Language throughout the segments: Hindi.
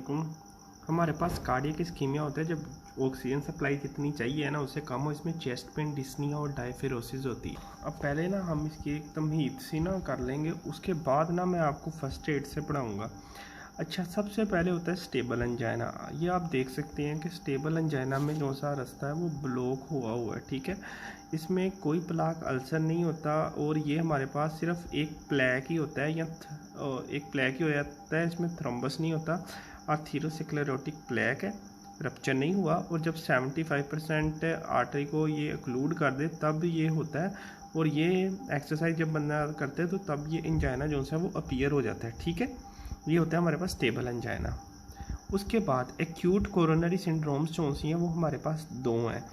वालेकुम। हमारे पास कार्डियक इस्कीमिया होता है जब ऑक्सीजन सप्लाई जितनी चाहिए ना उससे कम हो, इसमें चेस्ट पेन, डिस्निया और डायफिरोसिस होती है। अब पहले ना हम इसकी एक तमहीद सी ना कर लेंगे, उसके बाद ना मैं आपको फर्स्ट एड से पढ़ाऊँगा। अच्छा, सबसे पहले होता है स्टेबल अंजाइना। ये आप देख सकते हैं कि स्टेबल अंजाइना में जो सा रास्ता है वो ब्लॉक हुआ हुआ है, ठीक है। इसमें कोई प्लाक अल्सर नहीं होता और ये हमारे पास सिर्फ एक प्लैक ही होता है या एक प्लैक ही हो जाता है, इसमें थ्रोम्बस नहीं होता। आर्थेरोस्क्लेरोटिक प्लैक है, रप्चर नहीं हुआ। और जब 75% आर्टरी को ये अक्लूड कर दे तब ये होता है, और ये एक्सरसाइज जब बंदा करते हैं तो तब ये इंजाइना जो है वो अपीयर हो जाता है, ठीक है। ये होता है हमारे पास स्टेबल अंजाइना। उसके बाद एक्यूट कोरोनरी सिंड्रोम्स जो सी हैं वो हमारे पास दो हैं।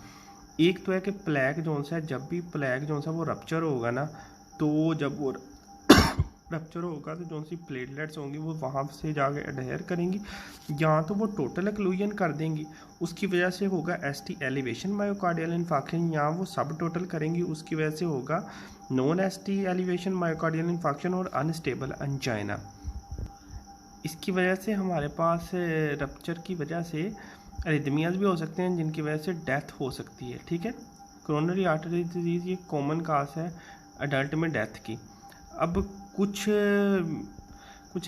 एक तो है कि प्लैक जो सा है, जब भी प्लैक जो सा वो रप्चर होगा ना, तो जब वो रप्चर होगा तो जो सी प्लेटलेट्स होंगी वो वहाँ से जाके अडहेयर करेंगी, या तो वो टोटल एक्लूजन कर देंगी, उसकी वजह से होगा एसटी एलिवेशन मायोकार्डियल इन्फाक्शन, या वो सब टोटल करेंगी, उसकी वजह से होगा non ST elevation myocardial infarction और अनस्टेबल अंजाइना। इसकी वजह से हमारे पास रप्चर की वजह से अरिथमियाज भी हो सकते हैं जिनकी वजह से डेथ हो सकती है, ठीक है। कोरोनरी आर्टरी डिजीज़ ये कॉमन काज है अडल्ट में डेथ की। अब कुछ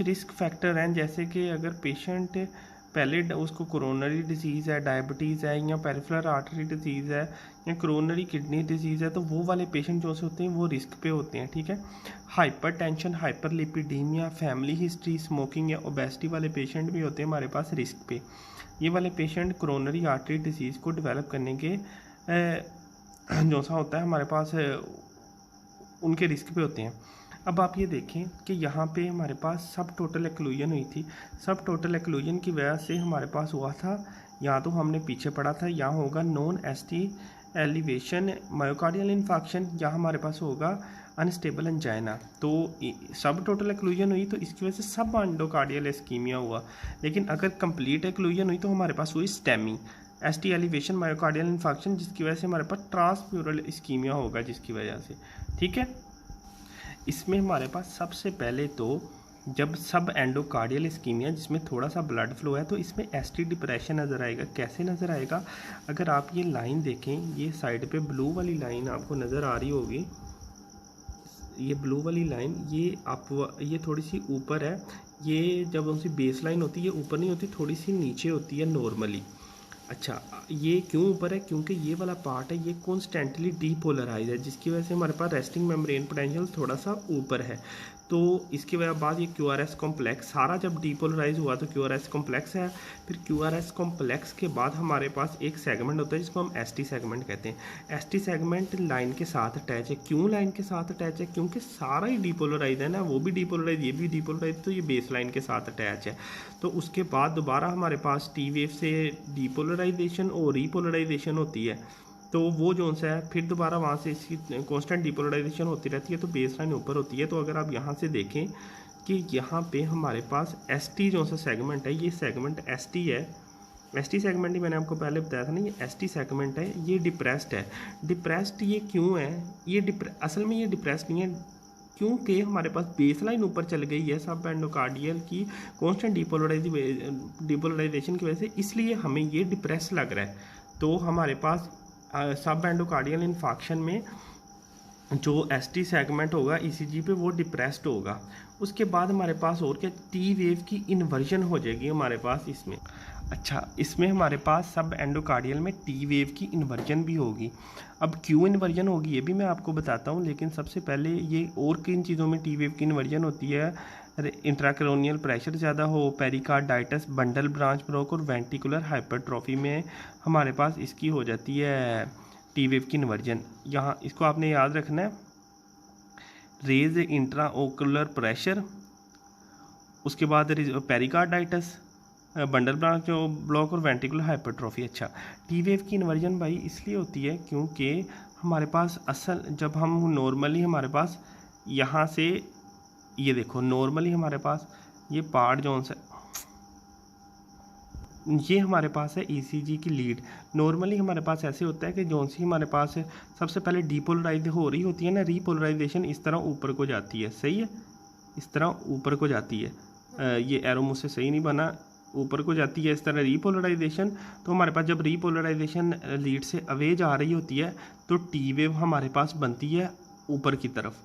रिस्क फैक्टर हैं, जैसे कि अगर पेशेंट पहले उसको कोरोनरी डिजीज़ है, डायबिटीज़ है, या पेरिफेरल आर्टरी डिजीज़ है, या कोरोनरी किडनी डिजीज़ है, तो वो वाले पेशेंट जो से होते हैं वो रिस्क पे होते हैं, ठीक है। Hypertension, hyperlipidaemia, family history, smoking या ओबेसिटी वाले पेशेंट भी होते हैं हमारे पास रिस्क पे। ये वाले पेशेंट कोरोनरी आर्टरी डिजीज़ को डेवलप करने के जो सा होता है हमारे पास उनके रिस्क पे होते हैं। अब आप ये देखें कि यहाँ पे हमारे पास सब टोटल एक्लूजन हुई थी। सब टोटल एक्लूजन की वजह से हमारे पास हुआ था, या तो हमने पीछे पढ़ा था, यहाँ होगा non ST elevation myocardial infarction, या हमारे पास होगा अनस्टेबल अंजाइना। तो सब टोटल एक्लूजन हुई तो इसकी वजह से सब एंडोकार्डियल इस्कीमिया हुआ। लेकिन अगर कंप्लीट एक्लूजन हुई तो हमारे पास हुई STEMI ST elevation myocardial infarction, जिसकी वजह से हमारे पास ट्रांसम्यूरल इस्कीमिया होगा, जिसकी वजह से, ठीक है। इसमें हमारे पास सबसे पहले तो जब सब एंडोकार्डियल इस्कीमिया जिसमें थोड़ा सा ब्लड फ्लो है तो इसमें एसटी डिप्रेशन नज़र आएगा। कैसे नज़र आएगा? अगर आप ये लाइन देखें, ये साइड पे ब्लू वाली लाइन आपको नज़र आ रही होगी, ये ब्लू वाली लाइन, ये थोड़ी सी ऊपर है। ये जब उनकी बेस लाइन होती है ये ऊपर नहीं होती, थोड़ी सी नीचे होती है नॉर्मली। अच्छा, ये क्यों ऊपर है? क्योंकि ये वाला पार्ट है ये कॉन्स्टेंटली डीपोलराइज है, जिसकी वजह से हमारे पास रेस्टिंग मेम्ब्रेन पोटेंशियल थोड़ा सा ऊपर है। तो इसके बाद ये क्यूआरएस कॉम्प्लेक्स सारा जब डीपोलराइज हुआ तो क्यूआरएस कॉम्प्लेक्स है। फिर क्यूआरएस कॉम्प्लेक्स के बाद हमारे पास एक सेगमेंट होता है जिसको हम एसटी सेगमेंट कहते हैं। एसटी सेगमेंट लाइन के साथ अटैच है। क्यों लाइन के साथ अटैच है? क्योंकि सारा ही डीपोलराइज है ना, वो भी डीपोलराइज, ये भी डीपोलराइज, तो ये बेस लाइन के साथ अटैच है। तो उसके बाद दोबारा हमारे पास टी वेव से डीपोलराइजेशन और रीपोलराइजेशन होती है, तो वो जो सा है फिर दोबारा वहाँ से इसकी कांस्टेंट डीपोलराइजेशन होती रहती है, तो बेस लाइन ऊपर होती है। तो अगर आप यहाँ से देखें कि यहाँ पे हमारे पास एसटी जो सा सेगमेंट है, ये सेगमेंट एसटी है। एसटी सेगमेंट ही मैंने आपको पहले बताया था ना, ये एसटी सेगमेंट है, ये डिप्रेस्ड है। डिप्रेस्ड ये क्यों है? ये असल में ये डिप्रेस्ड नहीं है, क्योंकि हमारे पास बेस लाइन ऊपर चल गई है सब एंडोकार्डियल की कांस्टेंट डीपोलराइजेशन की वजह से, इसलिए हमें ये डिप्रेस लग रहा है। तो हमारे पास सब एंडोकार्डियल इन्फाक्शन में जो एसटी सेगमेंट होगा ईसीजी पे वो डिप्रेस्ड होगा। उसके बाद हमारे पास और क्या, टी वेव की इन्वर्जन हो जाएगी हमारे पास इसमें। अच्छा, इसमें हमारे पास सब एंडोकार्डियल में टी वेव की इन्वर्जन भी होगी। अब क्यों इन्वर्जन होगी ये भी मैं आपको बताता हूँ, लेकिन सबसे पहले ये और किन चीज़ों में टी वेव की इन्वर्जन होती है? इंट्राक्रोनियल प्रेशर ज़्यादा हो, पेरिकार्डाइटिस, बंडल ब्रांच ब्लॉक और वेंटिकुलर हाइपरट्रॉफी में हमारे पास इसकी हो जाती है टी वेव की इन्वर्जन। यहाँ इसको आपने याद रखना है, रेज इंट्राओकुलर प्रेशर, उसके बाद पेरिकार्डाइटिस, बंडल ब्रांच ब्लॉक और वेंटिकुलर हाइपरट्रॉफी। अच्छा, टी वेव की इन्वर्जन भाई इसलिए होती है क्योंकि हमारे पास जब हम नॉर्मली हमारे पास यहाँ से ये देखो, नॉर्मली हमारे पास ये पार्ट जो सा ये हमारे पास है ईसीजी की लीड। नॉर्मली हमारे पास ऐसे होता है कि जो सी हमारे पास सबसे पहले डीपोलराइज हो रही होती है ना, रीपोलराइजेशन इस तरह ऊपर को जाती है, सही है, इस तरह ऊपर को जाती है। ये एरो मुझसे सही नहीं बना, ऊपर को जाती है इस तरह रीपोलराइजेशन, तो हमारे पास जब रीपोलराइजेशन लीड से अवे जा रही होती है तो टी वेव हमारे पास बनती है ऊपर की तरफ,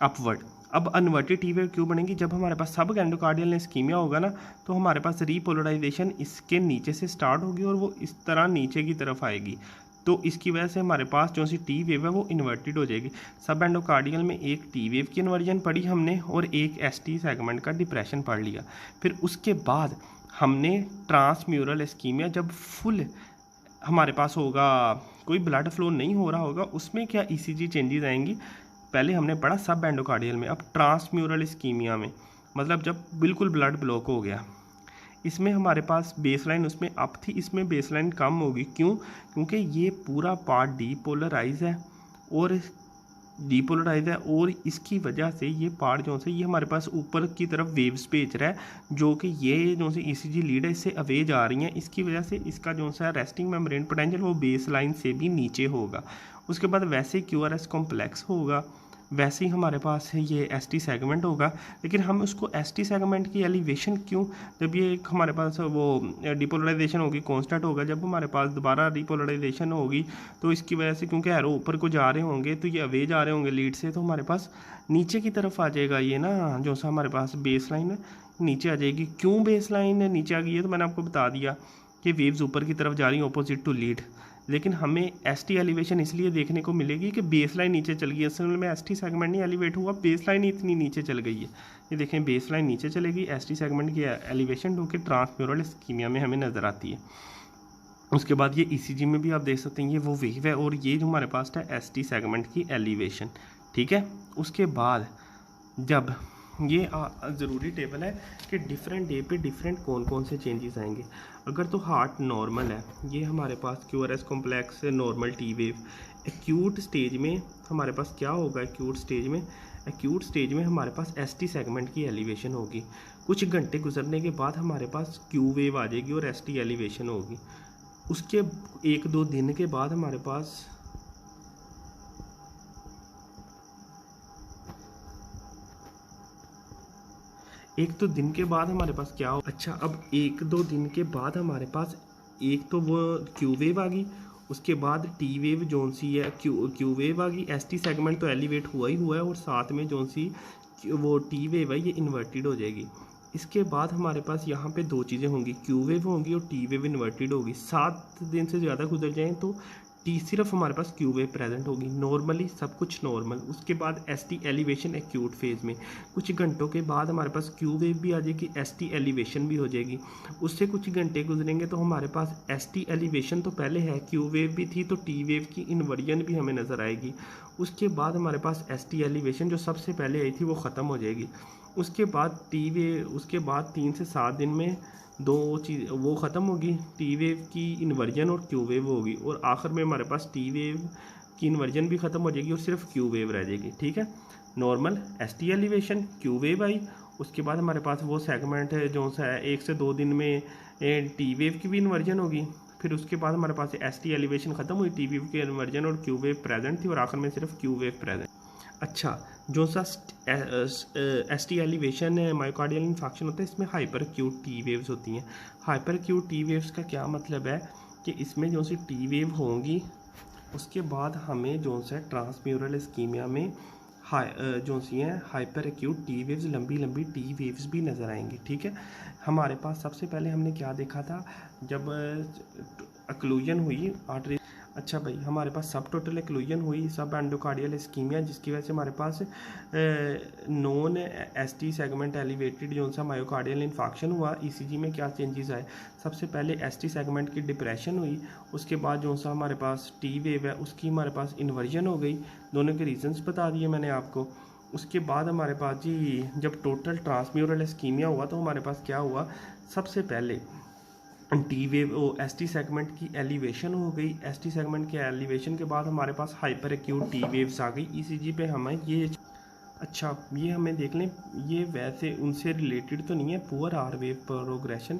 अपवर्ड। अब अनवर्टेड टी वेव क्यों बनेगी? जब हमारे पास सब एंडोकार्डियल इस्कीमिया होगा ना, तो हमारे पास रीपोलराइजेशन इसके नीचे से स्टार्ट होगी और वो इस तरह नीचे की तरफ आएगी, तो इसकी वजह से हमारे पास जो सी टी वेव है वो इन्वर्टेड हो जाएगी। सब एंडोकार्डियल में एक टी वेव की इन्वर्जन पढ़ी हमने और एक एस टी सेगमेंट का डिप्रेशन पढ़ लिया। फिर उसके बाद हमने ट्रांसम्यूरल इस्कीमिया, जब फुल हमारे पास होगा, कोई ब्लड फ्लो नहीं हो रहा होगा, उसमें क्या ईसीजी चेंजेस आएंगी, पहले हमने पढ़ा सब एंडोकार्डियल में। अब ट्रांसम्यूरल इस्कीमिया में, मतलब जब बिल्कुल ब्लड ब्लॉक हो गया, इसमें हमारे पास बेसलाइन उसमें अप थी, इसमें बेसलाइन कम होगी। क्यों? क्योंकि ये पूरा पार्ट डीपोलराइज है और इसकी वजह से ये पार्ट जो से ये हमारे पास ऊपर की तरफ वेव्स भेज रहा है, जो कि ये जो से ईसीजी लीड है इससे अवे जा रही हैं। इसकी वजह से इसका जो सा रेस्टिंग मेम्ब्रेन पोटेंशियल वो बेस लाइन से भी नीचे होगा। उसके बाद वैसे ही क्यूआरएस कॉम्प्लेक्स होगा, वैसे ही हमारे पास है ये एसटी सेगमेंट होगा। लेकिन हम उसको एसटी सेगमेंट की एलिवेशन क्यों, जब ये एक हमारे पास वो डिपोलराइजेशन होगी कांस्टेंट होगा, जब हमारे पास दोबारा डिपोलराइजेशन होगी तो इसकी वजह से, क्योंकि एरो ऊपर को जा रहे होंगे तो ये अवे जा रहे होंगे लीड से, तो हमारे पास नीचे की तरफ आ जाएगा ये ना, जो सा हमारे पास बेस लाइन है नीचे आ जाएगी। क्यों बेस लाइन नीचे आ गई है? तो मैंने आपको बता दिया कि वेव्स ऊपर की तरफ जा रही हैं ऑपोजिट टू लीड। लेकिन हमें एसटी एलिवेशन इसलिए देखने को मिलेगी कि बेस लाइन नीचे चल गई है। असल में एसटी सेगमेंट नहीं एलिवेट हुआ, बेस लाइन इतनी नीचे चल गई है। ये देखें, बेस लाइन नीचे चलेगी, एसटी सेगमेंट की एलिवेशन जो कि ट्रांसम्यूरल इस्कीमिया में हमें नज़र आती है। उसके बाद ये ईसीजी में भी आप देख सकते हैं, ये वो वेव है और ये जो हमारे पास है एसटी सेगमेंट की एलिवेशन, ठीक है। उसके बाद जब ये ज़रूरी टेबल है कि डिफरेंट डे पे डिफरेंट कौन कौन से चेंजेस आएंगे। अगर तो हार्ट नॉर्मल है, ये हमारे पास QRS complex normal T wave. Acute stage में हमारे पास क्या होगा? एक्यूट स्टेज में हमारे पास एसटी सेगमेंट की एलिवेशन होगी। कुछ घंटे गुजरने के बाद हमारे पास क्यू वेव आ जाएगी और एसटी एलिवेशन होगी। उसके 1-2 दिन के बाद हमारे पास क्या हो? अच्छा, अब 1-2 दिन के बाद हमारे पास एक तो वो क्यू वेव आ गई, उसके बाद टी वेव जोन सी है, क्यू वेव आ गई। एसटी सेगमेंट तो एलिवेट हुआ है और साथ में जोन सी वो टी वेव है ये इन्वर्टेड हो जाएगी। इसके बाद हमारे पास यहाँ पे 2 चीज़ें होंगी, क्यू वेव होंगी और टी वेव इन्वर्टेड होगी। 7 दिन से ज़्यादा गुजर जाएँ तो सिर्फ हमारे पास क्यू वेव प्रेजेंट होगी, नॉर्मली सब कुछ नॉर्मल। उसके बाद एसटी एलिवेशन एक्यूट फेज में कुछ घंटों के बाद हमारे पास क्यू वेव भी आ जाएगी, एसटी एलिवेशन भी हो जाएगी। उससे कुछ घंटे गुजरेंगे तो हमारे पास एसटी एलिवेशन तो पहले है, क्यू वेव भी थी, तो टी वेव की इन्वर्जन भी हमें नज़र आएगी। उसके बाद हमारे पास एसटी एलिवेशन जो सबसे पहले आई थी वो ख़त्म हो जाएगी। उसके बाद 3 से 7 दिन में 2 चीज़ वो ख़त्म होगी, टी वेव की इन्वर्जन और क्यू वेव होगी। और आखिर में हमारे पास टी वेव की इन्वर्जन भी ख़त्म हो जाएगी और सिर्फ क्यू वेव रह जाएगी, ठीक है। Normal ST elevation Q wave आई, उसके बाद हमारे पास वो सेगमेंट है जो सा है 1 से 2 दिन में टी वेव की भी इन्वर्जन होगी। फिर उसके बाद हमारे पास एसटी एलिवेशन ख़त्म हुई, टी वेव की इन्वर्जन और क्यू वेव प्रेजेंट थी और आखिर में सिर्फ क्यू वेव प्रेजेंट। अच्छा, जो सा एसटी एलिवेशन मायोकार्डियल इन्फेक्शन होता है, इसमें हाइपर एक्यूट टी वेव्स होती हैं। हाइपर एक्यूट टी वेव्स का क्या मतलब है कि इसमें जो सी टी वेव होंगी उसके बाद हमें जो सा ट्रांसम्यूरल इस्कीमिया में जो सी हैं हाइपर एक्यूट टी वेव्स, लंबी लंबी टी वेव्स भी नज़र आएंगी, ठीक है। हमारे पास सबसे पहले हमने क्या देखा था, जब अक्लूजन हुई आर्टरी। अच्छा भाई, हमारे पास सब टोटल एक्लूजन हुई, सब एंडोकार्डियल इस्कीमिया, जिसकी वजह से हमारे पास नॉन एसटी सेगमेंट एलिवेटेड जो सा मायोकार्डियल इन्फेक्शन हुआ। ईसीजी में क्या चेंजेस आए? सबसे पहले एसटी सेगमेंट की डिप्रेशन हुई, उसके बाद जो सा हमारे पास टी वेव है उसकी हमारे पास इन्वर्जन हो गई। दोनों के रीजंस बता दिए मैंने आपको। उसके बाद हमारे पास जी जब टोटल ट्रांसम्यूरल इस्कीमिया हुआ तो हमारे पास क्या हुआ? सबसे पहले टी वेव एसटी सेगमेंट की एलिवेशन हो गई। एसटी सेगमेंट के एलिवेशन के बाद हमारे पास हाइपर एक्यूट टी वेव्स आ गई। ईसीजी पे हमें ये अच्छा ये हमें देख लें, ये वैसे उनसे रिलेटेड तो नहीं है, पुअर आर वेव प्रोग्रेशन।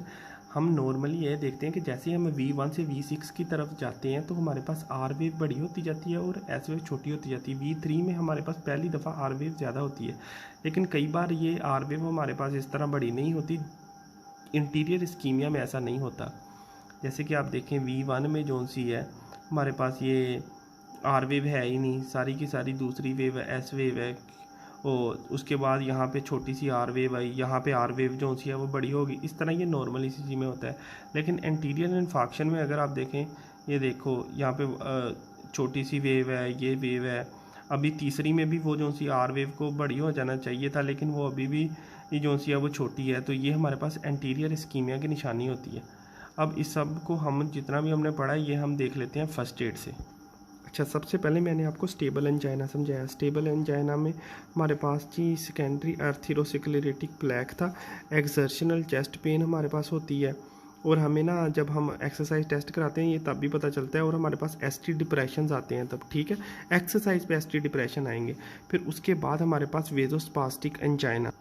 हम नॉर्मली ये देखते हैं कि जैसे ही हम V1 से V6 की तरफ जाते हैं तो हमारे पास आर वेव बड़ी होती जाती है और एस वेव छोटी होती जाती है। V3 में हमारे पास पहली दफ़ा आर वेव ज़्यादा होती है, लेकिन कई बार ये आर वेव हमारे पास इस तरह बड़ी नहीं होती। इंटीरियर इस्कीमिया में ऐसा नहीं होता। जैसे कि आप देखें V1 में जो सी है हमारे पास ये आर वेव है ही नहीं, सारी की सारी दूसरी वेव है, एस वेव है, और उसके बाद यहाँ पे छोटी सी आर वेव आई, यहाँ पे आर वेव जो सी है वो बड़ी होगी। इस तरह ये नॉर्मल ईसीजी में होता है। लेकिन एंटीरियर इन्फाक्शन में अगर आप देखें, ये देखो यहाँ पे छोटी सी वेव है, ये वेव है, अभी तीसरी में भी वो जो सी आर वेव को बड़ी हो जाना चाहिए था, लेकिन वो अभी भी ये जो सी है वो छोटी है। तो ये हमारे पास एंटीरियर इस्कीमिया की निशानी होती है। अब इस सब को हम जितना भी हमने पढ़ा है ये हम देख लेते हैं फर्स्ट एड से। अच्छा, सबसे पहले मैंने आपको स्टेबल एंजाइना समझाया। स्टेबल एंजाइना में हमारे पास जी सेकेंडरी अर्थेरोस्क्लेरोटिक प्लेक था, एक्सर्शनल चेस्ट पेन हमारे पास होती है, और हमें ना जब हम एक्सरसाइज टेस्ट कराते हैं ये तब भी पता चलता है, और हमारे पास एसटी डिप्रेशन आते हैं तब, ठीक है, एक्सरसाइज पे एसटी डिप्रेशन आएंगे। फिर उसके बाद हमारे पास वेजोस्पास्टिक एंजाइना,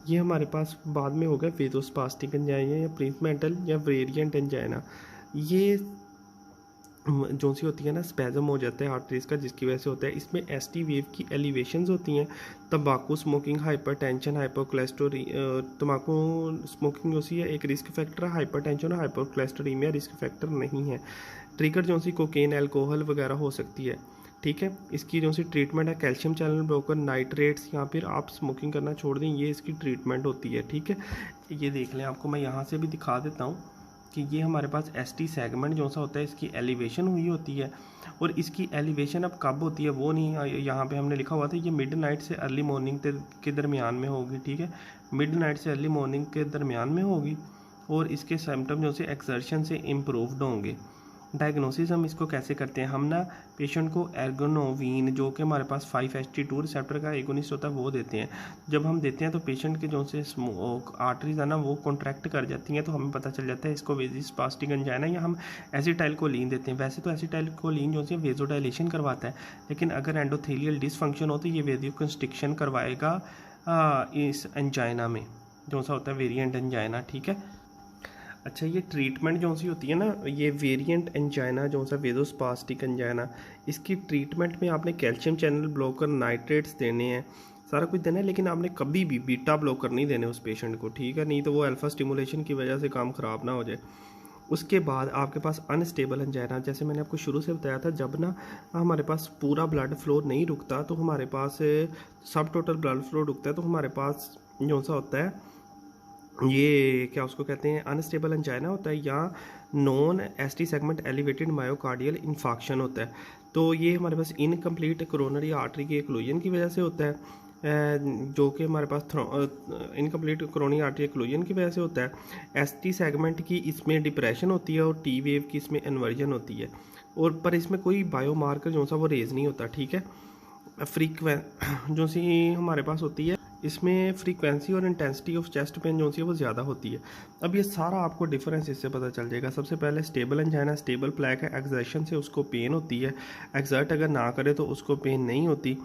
ये हमारे पास बाद में हो गया वेजोस्पास्टिक एंजाइना या प्रिंसमेंटल या वेरिएंट एंजाइना। ये जो सी होती है ना, स्पैज़म हो जाता है आर्टरीज का, जिसकी वजह से होता है। इसमें एसटी वेव की एलिवेशंस होती हैं। तंबाकू स्मोकिंग, हाइपरटेंशन, तंबाकू स्मोकिंग जो सी है एक रिस्क फैक्टर है, हाइपरटेंशन और हाइपोकोलेस्टेरोलेमिया रिस्क फैक्टर नहीं है। ट्रिगर जो सी कोकेन, अल्कोहल वगैरह हो सकती है, ठीक है। इसकी जो सी ट्रीटमेंट है कैल्शियम चैनल ब्लॉकर, नाइट्रेट्स, या फिर आप स्मोकिंग करना छोड़ दें, ये इसकी ट्रीटमेंट होती है, ठीक है। ये देख लें, आपको मैं यहाँ से भी दिखा देता हूँ कि ये हमारे पास एसटी सेगमेंट जो सा होता है इसकी एलिवेशन हुई होती है, और इसकी एलिवेशन अब कब होती है वो नहीं, यहाँ पे हमने लिखा हुआ था ये मिडनाइट से अर्ली मॉर्निंग के दरमियान में होगी, ठीक है, मिडनाइट से अर्ली मॉर्निंग के दरमियान में होगी, और इसके सिम्टम जो से एक्सर्शन से इम्प्रूव्ड होंगे। डायग्नोसिस हम इसको कैसे करते हैं, हम ना पेशेंट को एर्गोनोविन जो कि हमारे पास 5-HT2 रिसेप्टर का एगोनिस्ट होता है वो देते हैं। जब हम देते हैं तो पेशेंट के जो से आर्टरीज है ना वो कॉन्ट्रैक्ट कर जाती हैं, तो हमें पता चल जाता है इसको वेजोस्पास्टिक एंजाइना, या हम एसिटाइलकोलिन देते हैं। वैसे तो एसिटाइलकोलिन जो है वेजोडाइलेशन करवाता है, लेकिन अगर एंडोथेलियल डिसफंक्शन हो तो ये वेजियोकंस्ट्रिक्शन करवाएगा इस एंजाइना में जो सा होता है वेरिएंट एंजाइना, ठीक है। अच्छा, ये ट्रीटमेंट जो सी होती है ना, ये वेरिएंट एंजाइना जो सा वेजोस्पास्टिक एंजाइना, इसकी ट्रीटमेंट में आपने कैल्शियम चैनल ब्लॉकर, नाइट्रेट्स देने हैं, सारा कुछ देना है, लेकिन आपने कभी भी बीटा ब्लॉकर नहीं देने उस पेशेंट को, ठीक है, नहीं तो वो अल्फा स्टिमुलेशन की वजह से काम ख़राब ना हो जाए। उसके बाद आपके पास अनस्टेबल एंजाइना, जैसे मैंने आपको शुरू से बताया था, जब ना हमारे पास पूरा ब्लड फ्लो नहीं रुकता तो हमारे पास सब टोटल ब्लड फ्लो रुकता है, तो हमारे पास जो सा होता है ये क्या उसको कहते हैं अनस्टेबल एंजाइना होता है, या non ST segment elevated myocardial infarction होता है। तो ये हमारे पास इनकम्प्लीट कोरोनरी आर्टरी के एक्लूजन की वजह से होता है, जो कि हमारे पास इनकम्प्लीट कोरोनरी आर्टरी एक्लूजन की वजह से होता है। एसटी सेगमेंट की इसमें डिप्रेशन होती है, और टी वेव की इसमें इन्वर्जन होती है, और पर इसमें कोई बायोमार्कर जो सा वो रेज नहीं होता, ठीक है। जो सी हमारे पास होती है इसमें फ्रीक्वेंसी और इंटेंसिटी ऑफ चेस्ट पेन जो सी है वो ज़्यादा होती है। अब ये सारा आपको डिफरेंस इससे पता चल जाएगा। सबसे पहले स्टेबल एंजाइना, स्टेबल प्लेक है, एक्सर्शन से उसको पेन होती है, एक्सर्ट अगर ना करे तो उसको पेन नहीं होती।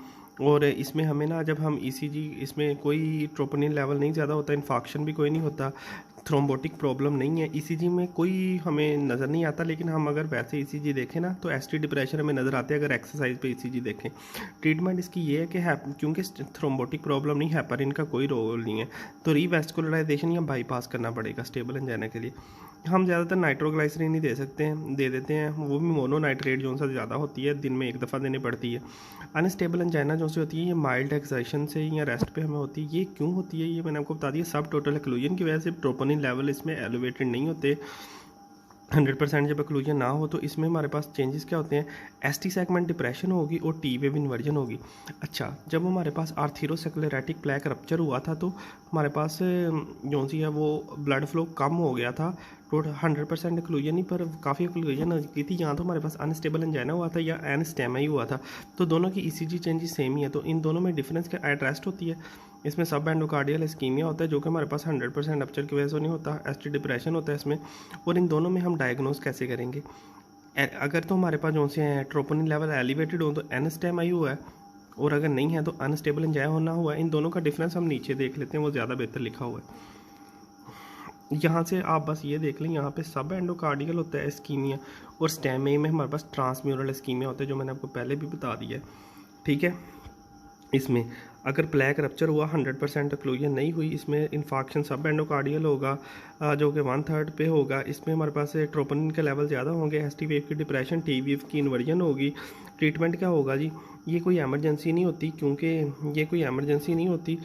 और इसमें हमें ना जब हम ईसीजी, इसमें कोई ट्रोपोनिन लेवल नहीं ज़्यादा होता, इन्फाक्शन भी कोई नहीं होता, थ्रोम्बोटिक प्रॉब्लम नहीं है, ईसीजी में कोई हमें नज़र नहीं आता। लेकिन हम अगर वैसे ईसीजी देखें ना तो एसटी डिप्रेशन हमें नज़र आते हैं अगर एक्सरसाइज पे ईसीजी देखें। ट्रीटमेंट इसकी ये है कि क्योंकि थ्रोम्बोटिक प्रॉब्लम नहीं, हेपारिन का कोई रोल नहीं है, तो रीवैस्कुलराइजेशन या बाईपास करना पड़ेगा स्टेबल एंजाइना के लिए। हम ज़्यादातर नाइट्रोग्लाइसरीन ही दे देते हैं, वो भी मोनोनाइट्रेट जो सा ज़्यादा होती है, दिन में एक दफ़ा देनी पड़ती है। अनस्टेबल एंजाइना जो सी होती है ये माइल्ड एक्सर्शन से या रेस्ट पे हमें होती है। ये क्यों होती है ये मैंने आपको बता दिया, सब टोटल एक्लूजन की वजह से। ट्रोपोनिन लेवल इसमें एलिवेटेड नहीं होते, 100% जब एक्लूजन ना हो तो इसमें हमारे पास चेंजेस क्या होते हैं, एसटी सेगमेंट डिप्रेशन होगी और टी वेव इन्वर्जन होगी। अच्छा, जब हमारे पास आर्थेरोस्क्लेरोटिक प्लेक रप्चर हुआ था तो हमारे पास जो सी है वो ब्लड फ्लो कम हो गया था, टोटल 100% एक्लूजन नहीं पर काफ़ी एक्लूजन की थी। यहाँ तो हमारे पास अनस्टेबल एंजाइना हुआ था या एनस्टेमा ही हुआ था, तो दोनों की ईसीजी चेंजेस सेम ही है। तो इन दोनों में डिफरेंस क्या, एट रेस्ट होती है, इसमें सब एंडोकार्डियल इस्कीमिया होता है जो कि हमारे पास 100% रप्चर की वजह से नहीं होता, एसटी डिप्रेशन होता है इसमें। और इन दोनों में हम डायग्नोस कैसे करेंगे, अगर तो हमारे पास जो से ट्रोपोनिन लेवल एलिवेटेड हो तो एनस्टेमा ही हुआ है, और अगर नहीं है तो अनस्टेबल एंजाइना होना हुआ है। इन दोनों का डिफरेंस हम नीचे देख लेते हैं, वो ज़्यादा बेहतर लिखा हुआ है। यहाँ से आप बस ये देख लें, यहाँ पे सब एंडोकार्डियल होता है इस्कीमिया, और स्टेमे में हमारे पास ट्रांसम्यूरल इस्कीमिया होता है जो मैंने आपको पहले भी बता दिया है, ठीक है। इसमें अगर प्लेक रप्चर हुआ 100% ओक्लूजन नहीं हुई, इसमें इन्फाक्शन सब एंडोकार्डियल होगा जो कि 1/3 पे होगा। इसमें हमारे पास ट्रोपोनिन के लेवल ज़्यादा होंगे, एसटी वेव की डिप्रेशन, टी वेव की इन्वर्जन होगी। ट्रीटमेंट क्या होगा जी? ये कोई एमरजेंसी नहीं होती,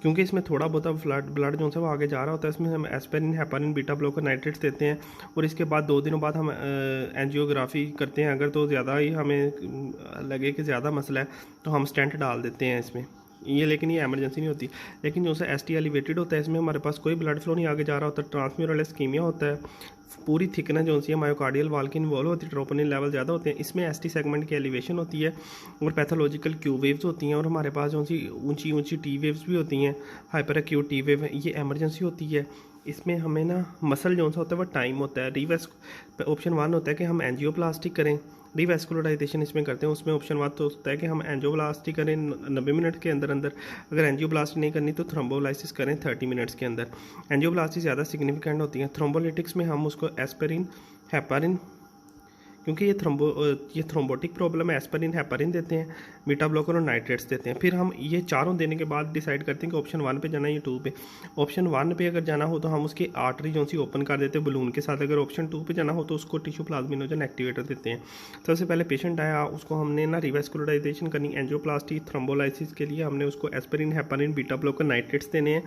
क्योंकि इसमें थोड़ा बहुत ब्लड जो है वो आगे जा रहा होता है। इसमें हम aspirin, heparin, beta blocker, nitrates देते हैं और इसके बाद 2 दिनों बाद हम एंजियोग्राफी करते हैं। अगर तो ज़्यादा ही हमें लगे कि ज़्यादा मसला है तो हम स्टेंट डाल देते हैं इसमें। लेकिन ये एमरजेंसी नहीं होती। लेकिन जो है एसटी एलिवेटेड होता है, इसमें हमारे पास कोई ब्लड फ्लो नहीं आगे जा रहा होता, ट्रांसम्यूरल इस्कीमिया होता है, पूरी थिकनेस जो सी है मायोकार्डियल वॉल की इन्वॉल्व होती है, ट्रोपोनिन लेवल ज़्यादा होते हैं। इसमें एसटी सेगमेंट की एलिवेशन होती है और पैथोलॉजिकल क्यू वेव्स होती हैं और हमारे पास जो सी ऊंची ऊंची टी वेव्स भी होती हैं, हाइपर एक्यूट टी वेव, ये एमरजेंसी होती है। इसमें हमें ना मसल जो सा होता है वो टाइम होता है। ऑप्शन 1 होता है कि हम एंजियोप्लास्टिक करें, रिवैस्कुलराइजेशन इसमें करते हैं। उसमें ऑप्शन 1 तो होता है कि हम एंजियोप्लास्टी करें 90 मिनट के अंदर अंदर। अगर एंजियोप्लास्टी नहीं करनी तो थ्रोम्बोलाइसिस करें 30 मिनट्स के अंदर। एंजियोप्लास्टी ज़्यादा सिग्निफिकेंट होती है। थ्रोम्बोलिटिक्स में हम उसको एस्पिरिन, हेपारिन, क्योंकि ये थ्रोम्बोटिक प्रॉब्लम है, एस्पिरिन, हेपारिन देते हैं, बीटा ब्लॉकर और नाइट्रेट्स देते हैं। फिर हम ये चारों देने के बाद डिसाइड करते हैं कि ऑप्शन 1 पे जाना है या 2 पे। ऑप्शन 1 पे अगर जाना हो तो हम उसकी आर्टरी जो सी ओपन कर देते हैं बलून के साथ। अगर ऑप्शन 2 पे जाना हो तो उसको टिश्यू प्लाज्मिनोजन एक्टिवेटर देते हैं। सबसे पहले पेशेंट आया, उसको हमने ना रिवैस्कुलराइजेशन करनी, एंजियोप्लास्टी, थ्रोम्बोलाइसिस के लिए हमने उसको aspirin, heparin, beta blocker, nitrates देने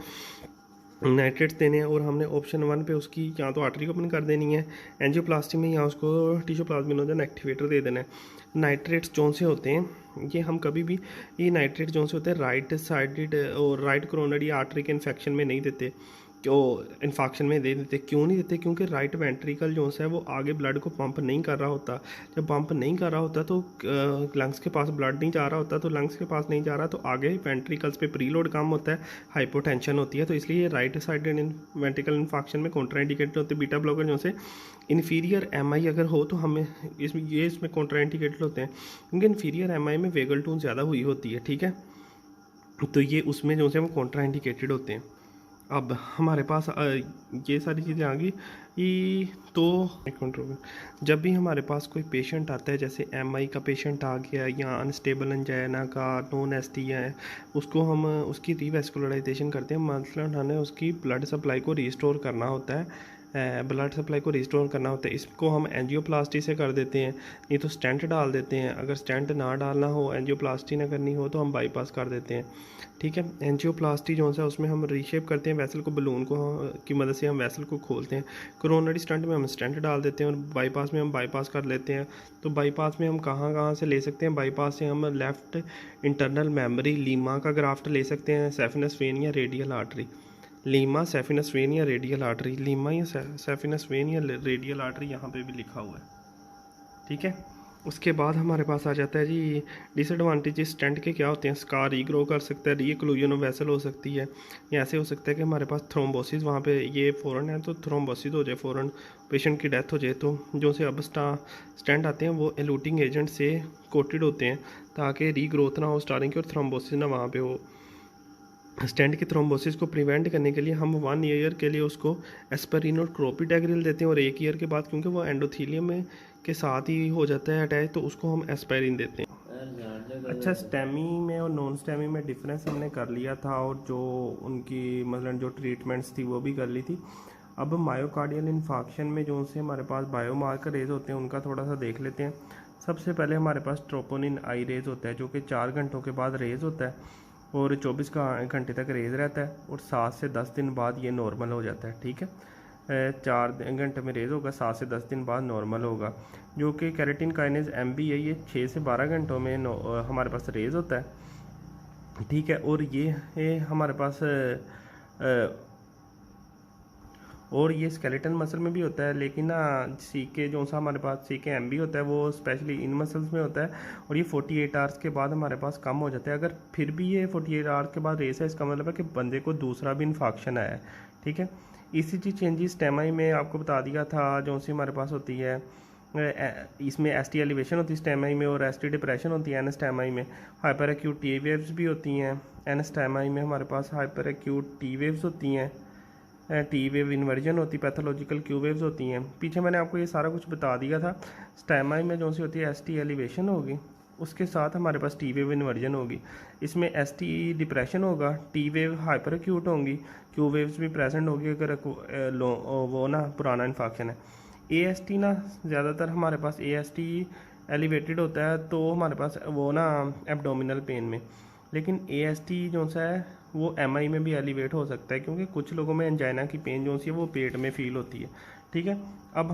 हैं और हमने ऑप्शन 1 पे उसकी या तो आर्टरी ओपन कर देनी है एंजियोप्लास्टी में, या उसको टिश्यू प्लाज्मिनोजन एक्टिवेटर दे देना है। नाइट्रेट्स जो से होते हैं ये हम कभी भी, ये नाइट्रेट जो से होते हैं राइट साइडेड और राइट कोरोनरी आर्टरी के इन्फेक्शन में नहीं देते, इन्फेक्शन में दे देते। क्यों नहीं देते? क्योंकि राइट वेंट्रिकल जो है वो आगे ब्लड को पंप नहीं कर रहा होता। जब पंप नहीं कर रहा होता तो लंग्स के पास ब्लड नहीं जा रहा होता, तो लंग्स के पास नहीं जा रहा तो आगे वेंट्रिकल्स पे प्रीलोड कम होता है, हाइपोटेंशन होती है। तो इसलिए राइट साइडेड वेंट्रिकल इन्फेक्शन में कॉन्ट्राइंडिकेटेड होते हैं। बीटा ब्लॉकर जो से इन्फीरियर एमआई अगर हो तो हमें इसमें कॉन्ट्राइंडिकेटेड होते हैं, क्योंकि इन्फीरियर एमआई में वेगल टून ज़्यादा हुई होती है, ठीक है। तो ये उसमें जो है वो कॉन्ट्राइंडिकेटेड होते हैं। अब हमारे पास ये सारी चीज़ें आ गई। तो एक मिनट रुको। जब भी हमारे पास कोई पेशेंट आता है, जैसे एमआई का पेशेंट आ गया या अनस्टेबल एंजाइना का, नॉन एसटी है, उसको हम उसकी रिवैस्कुलराइजेशन करते हैं। मतलब हमें उसकी ब्लड सप्लाई को रिस्टोर करना होता है, इसको हम एंजियोप्लास्टी से कर देते हैं, नहीं तो स्टेंट डाल देते हैं। अगर स्टेंट ना डालना हो, एंजियोप्लास्टी ना करनी हो, तो हम बाईपास कर देते हैं, ठीक है। एंजियोप्लास्टी जो है उसमें हम रीशेप करते हैं वेसल को, बलून को की मदद से हम वेसल को खोलते हैं। कोरोनरी स्टेंट में हम स्टेंट डाल देते हैं और बाईपास में हम बाईपास कर लेते हैं। तो बाईपास में हम कहाँ से ले सकते हैं? बाईपास से हम लेफ़्ट इंटरनल मेमोरी लीमा का ग्राफ्ट ले सकते हैं, सैफिनस वेन या radial artery. Lima, saphenous when या रेडियल आर्टरी, लीमा या सैफिनस वेन या रेडियल आर्टरी यहाँ पे भी लिखा हुआ है, ठीक है। उसके बाद हमारे पास आ जाता है जी डिसएडवांटेजेस स्टेंट के क्या होते हैं। स्कार रीग्रो कर सकता है, रीक्लूजन ऑफ वेसल हो सकती है, या ऐसे हो सकता है कि हमारे पास थ्रोम्बोसिस वहाँ पे ये फ़ौरन है तो थ्रोम्बोसिस हो जाए, फ़ौरन पेशेंट की डेथ हो जाए। तो जो से अब स्टेंट आते हैं वो एलूटिंग एजेंट से कोटेड होते हैं ताकि रीग्रोथ ना हो स्टारिंग की और थ्रोम्बोसिस ना वहाँ पे हो। स्टेंट की थ्रोम्बोसिस को प्रिवेंट करने के लिए हम 1 ईयर के लिए उसको एस्पिरिन और क्लोपिडेग्रिल देते हैं और 1 ईयर के बाद, क्योंकि वो एंडोथीलियम में के साथ ही हो जाता है अटैच, तो उसको हम एस्पिरिन देते हैं। अच्छा, स्टेमी में और नॉन स्टेमी में डिफरेंस हमने कर लिया था और जो उनकी मतलब जो ट्रीटमेंट्स थी वो भी कर ली थी। अब मायोकार्डियल इन्फाक्शन में जो से हमारे पास बायोमार्कर रेज होते हैं उनका थोड़ा सा देख लेते हैं। सबसे पहले हमारे पास ट्रोपोनिन आई रेज होता है जो कि 4 घंटों के बाद रेज होता है और 24 घंटे तक रेज रहता है और 7 से 10 दिन बाद ये नॉर्मल हो जाता है, ठीक है। 4 घंटे में रेज होगा, 7 से 10 दिन बाद नॉर्मल होगा। जो कि कैरेटिन काइनेज एमबी है, ये 6 से 12 घंटों में हमारे पास रेज होता है, ठीक है। और ये हमारे पास और ये स्केलेटन मसल में भी होता है, लेकिन ना सीके जो सा हमारे पास सीके एम बी होता है वो स्पेशली इन मसल्स में होता है और ये 48 आवर्स के बाद हमारे पास कम हो जाता है। अगर फिर भी ये 48 आवर्स के बाद रेस है, इसका मतलब है कि बंदे को दूसरा भी इन्फेक्शन आया है, ठीक है। ईसीजी चेंजेस स्टेमाई में आपको बता दिया था जो सी हमारे पास होती है, इसमें एसटी एलिवेशन होती है स्टेमाई में और एसटी डिप्रेशन होती है एन स्टेमाई में। हाइपर एक्यूट टी वेव्स भी होती हैं एन स्टेमाई में, हमारे पास हाइपर एक्यूट टी वेव्स होती हैं, टी वेव इन्वर्जन होती, पैथोलॉजिकल क्यू वेव्स होती हैं। पीछे मैंने आपको ये सारा कुछ बता दिया था। स्टेमाई में जो सी होती है एस टी एलिवेशन होगी उसके साथ हमारे पास टी वेव इन्वर्जन होगी। इसमें एस टी डिप्रेशन होगा, टी वेव हाइपर एक्यूट होंगी, क्यू वेव्स भी प्रेजेंट होगी अगर वो ना पुराना इन्फेक्शन है। ए एस टी ना ज़्यादातर हमारे पास ए एस टी एलिवेटेड होता है तो हमारे पास वो ना एब्डोमिनल पेन में, लेकिन ए एस टी जो सा है वो एम आई में भी एलिवेट हो सकता है, क्योंकि कुछ लोगों में एंजाइना की पेन जो सी है वो पेट में फील होती है। ठीक है, अब